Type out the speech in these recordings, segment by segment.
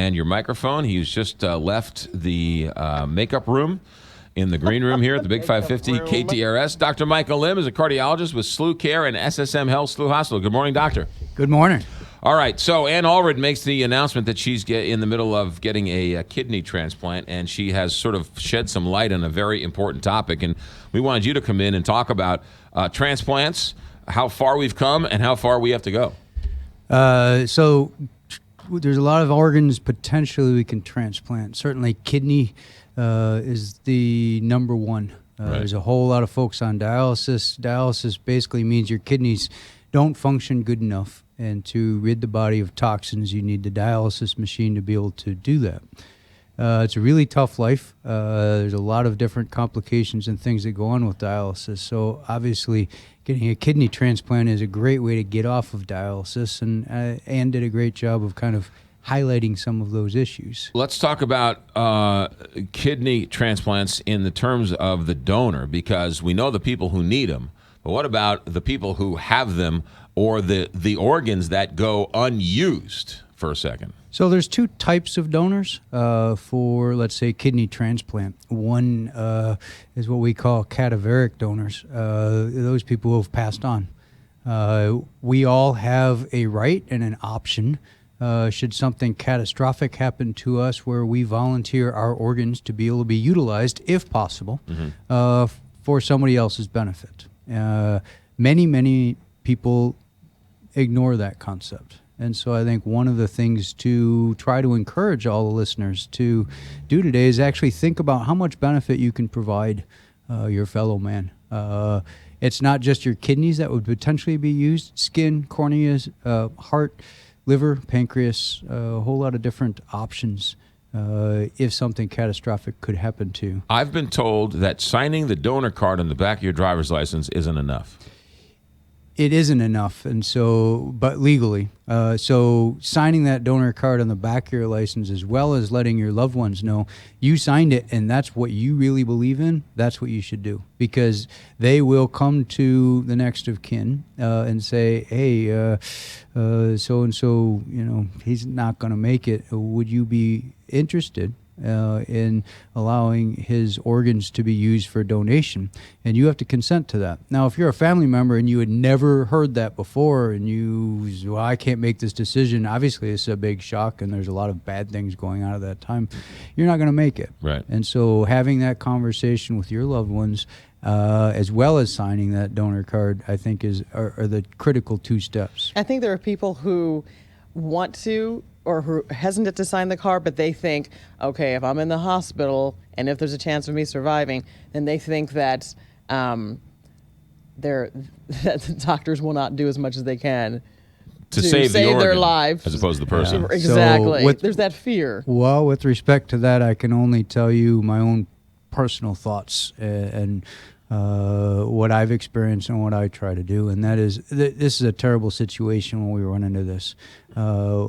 and your microphone. He's just left the makeup room in the green room here at the Big 550 KTRS. Dr. Michael Lim is a cardiologist with SLU Care and SSM Health SLU Hospital. Good morning, doctor. Good morning. All right, so Ann Allred makes the announcement that she's in the middle of getting a kidney transplant, and she has sort of shed some light on a very important topic, and we wanted you to come in and talk about transplants, how far we've come, and how far we have to go. So there's a lot of organs potentially we can transplant. Certainly kidney is the number one. Right. There's a whole lot of folks on dialysis. Dialysis basically means your kidneys don't function good enough. And to rid the body of toxins, you need the dialysis machine to be able to do that. It's a really tough life. There's a lot of different complications and things that go on with dialysis. So obviously, getting a kidney transplant is a great way to get off of dialysis, and Ann did a great job of kind of highlighting some of those issues. Let's talk about kidney transplants in the terms of the donor, because we know the people who need them. But what about the people who have them, or the organs that go unused for a second? So there's two types of donors for, let's say, kidney transplant. One is what we call cadaveric donors, those people who have passed on. We all have a right and an option, should something catastrophic happen to us, where we volunteer our organs to be able to be utilized, if possible, for somebody else's benefit. Many people ignore that concept. And so I think one of the things to try to encourage all the listeners to do today is actually think about how much benefit you can provide your fellow man. It's not just your kidneys that would potentially be used: skin, corneas, heart, liver, pancreas, a whole lot of different options if something catastrophic could happen to you. I've been told that signing the donor card on the back of your driver's license isn't enough. It isn't enough, and so, but legally. So signing that donor card on the back of your license, as well as letting your loved ones know you signed it and that's what you really believe in, that's what you should do. Because they will come to the next of kin and say, hey, so-and-so, he's not going to make it. Would you be interested in allowing his organs to be used for donation? And you have to consent to that. Now, if you're a family member and you had never heard that before, and I can't make this decision, obviously it's a big shock and there's a lot of bad things going on at that time, you're not going to make it. Right. And so having that conversation with your loved ones, as well as signing that donor card, I think are the critical two steps. I think there are people who want to, or who are hesitant to sign the card, but they think, okay, if I'm in the hospital and if there's a chance of me surviving, then they think that that the doctors will not do as much as they can to save the organ, their lives, as opposed to the person. Yeah. Exactly. So there's that fear. Well, with respect to that, I can only tell you my own personal thoughts and what I've experienced and what I try to do, and that is this is a terrible situation when we run into this.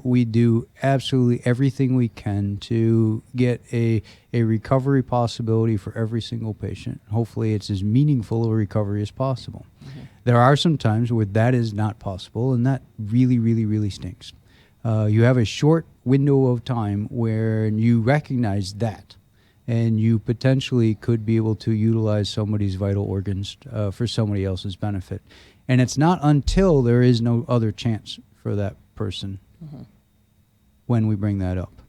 We do absolutely everything we can to get a recovery possibility for every single patient. Hopefully it's as meaningful a recovery as possible. Mm-hmm. There are some times where that is not possible, and that really, really, really stinks. You have a short window of time where you recognize that, and you potentially could be able to utilize somebody's vital organs for somebody else's benefit. And it's not until there is no other chance for that person when we bring that up.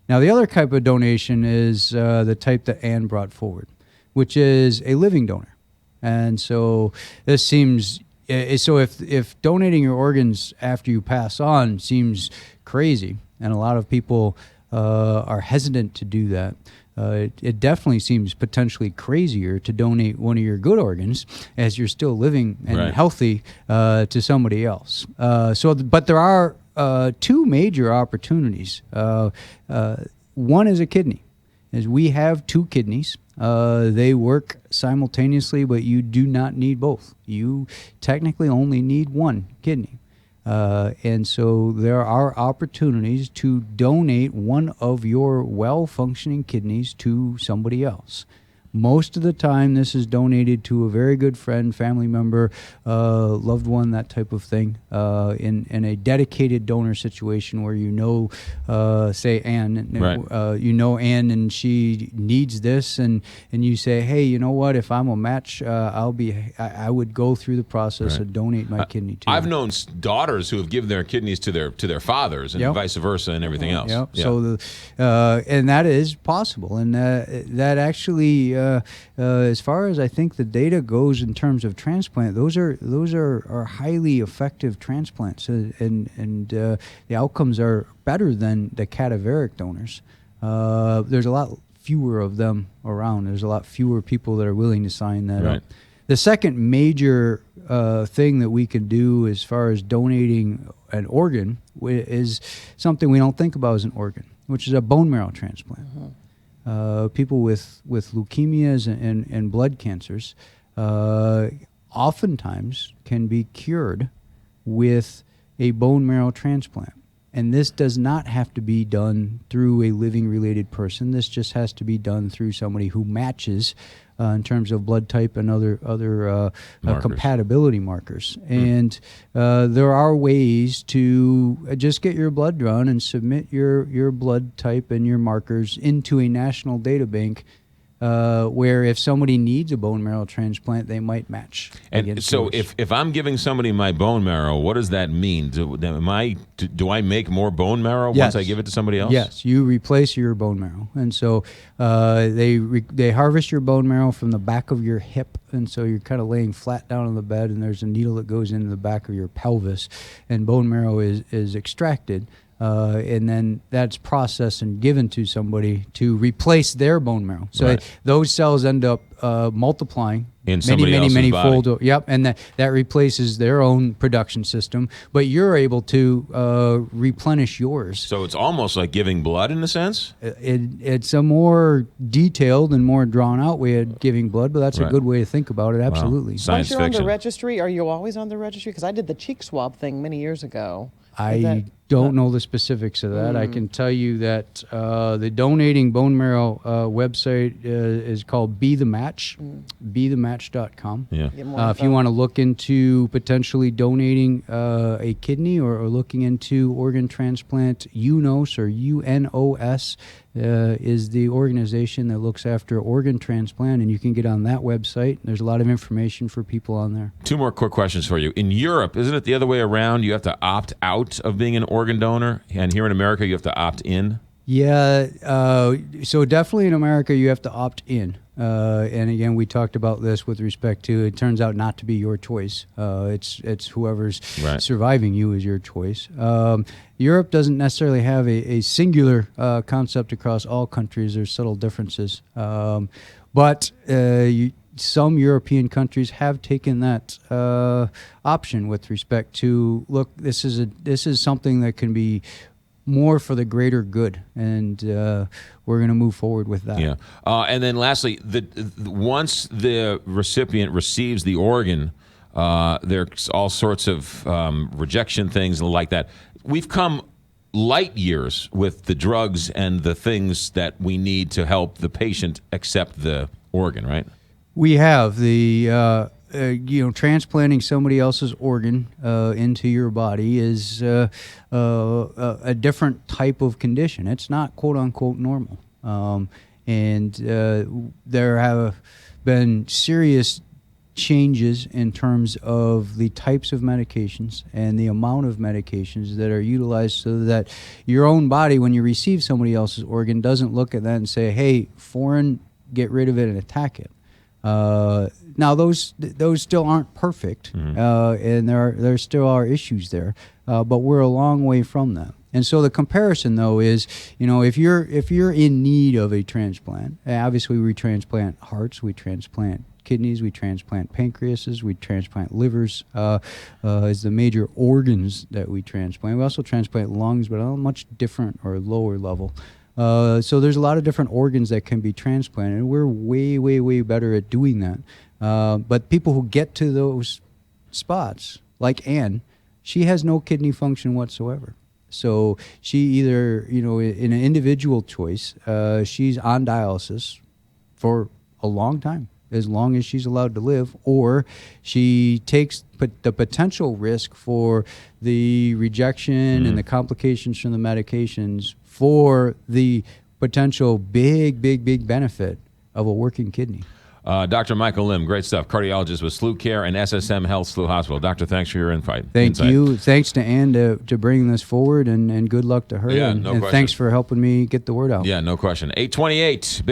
Now, the other type of donation is the type that Ann brought forward, which is a living donor. And so this seems, so if donating your organs after you pass on seems crazy, and a lot of people are hesitant to do that, it definitely seems potentially crazier to donate one of your good organs as you're still living and right. healthy to somebody else. But there are two major opportunities. One is a kidney. As we have two kidneys, they work simultaneously, but you do not need both. You technically only need one kidney. And so there are opportunities to donate one of your well-functioning kidneys to somebody else. Most of the time, this is donated to a very good friend, family member, loved one, that type of thing, in a dedicated donor situation where say Ann, Right. Ann, and she needs this, and you say, hey, you know what? If I'm a match, I would go through the process Right. and donate my kidney to I've you. known daughters who have given their kidneys to their fathers, and Yep. vice versa, and everything else. Yep. Yeah. So and that is possible, and that actually, as far as I think the data goes in terms of transplant, those are highly effective transplants, and the outcomes are better than the cadaveric donors. There's a lot fewer of them around. There's a lot fewer people that are willing to sign that Right. up. The second major thing that we can do as far as donating an organ is something we don't think about as an organ, which is a bone marrow transplant. People with leukemias and blood cancers oftentimes can be cured with a bone marrow transplant. And this does not have to be done through a living related person. This just has to be done through somebody who matches in terms of blood type and other Markers. compatibility markers. And there are ways to just get your blood drawn and submit your blood type and your markers into a national data bank, where if somebody needs a bone marrow transplant, they might match. And against so, yours. if I'm giving somebody my bone marrow, what does that mean? Do I make more bone marrow once Yes. I give it to somebody else? Yes, you replace your bone marrow, and so they harvest your bone marrow from the back of your hip, and so you're kind of laying flat down on the bed, and there's a needle that goes into the back of your pelvis, and bone marrow is extracted. And then that's processed and given to somebody to replace their bone marrow. So Right. those cells end up multiplying In somebody else's body. fold. Yep, and that replaces their own production system. But you're able to replenish yours. So it's almost like giving blood in a sense? It's a more detailed and more drawn out way of giving blood, but that's Right. a good way to think about it. Absolutely. Science Once you're on fiction. the registry, are you always on the registry? Because I did the cheek swab thing many years ago. I don't know the specifics of that. I can tell you that the donating bone marrow website is called Be the Match, bethematch.com. Yeah. Get more If you info. want to look into potentially donating a kidney or looking into organ transplant, UNOS or UNOS is the organization that looks after organ transplant, and you can get on that website. There's a lot of information for people on there. Two more quick questions for you. In Europe, isn't it the other way around? You have to opt out of being an organ donor, and here in America, you have to opt in? Yeah, so definitely in America you have to opt in. And again, we talked about this with respect to it turns out not to be your choice. It's whoever's Right. surviving you is your choice. Europe doesn't necessarily have a singular concept across all countries. There's subtle differences. But some European countries have taken that option with respect to, look, this is something that can be more for the greater good, and we're going to move forward with that. Yeah. And then lastly, once the recipient receives the organ, there's all sorts of rejection things like that. We've come light years with the drugs and the things that we need to help the patient accept the organ, right? We have the transplanting somebody else's organ into your body is a different type of condition. It's not quote unquote normal, and there have been serious changes in terms of the types of medications and the amount of medications that are utilized so that your own body, when you receive somebody else's organ, doesn't look at that and say, hey, foreign, get rid of it and attack it. Now those still aren't perfect, and there still are issues there, but we're a long way from that. And so the comparison, though, is, if you're in need of a transplant, obviously we transplant hearts, we transplant kidneys, we transplant pancreases, we transplant livers as the major organs that we transplant. We also transplant lungs, but on a much different or lower level. So there's a lot of different organs that can be transplanted, and we're way, way, way better at doing that. But people who get to those spots, like Ann, she has no kidney function whatsoever. So she either, in an individual choice, she's on dialysis for a long time, as long as she's allowed to live, or she takes the potential risk for the rejection and the complications from the medications for the potential big benefit of a working kidney. Dr. Michael Lim, great stuff. Cardiologist with SLU Care and SSM Health SLU Hospital. Doctor, thanks for your insight. Thank you. Thanks to Ann to bring this forward, and good luck to her. Yeah, and no question. Thanks for helping me get the word out. Yeah, no question. 828.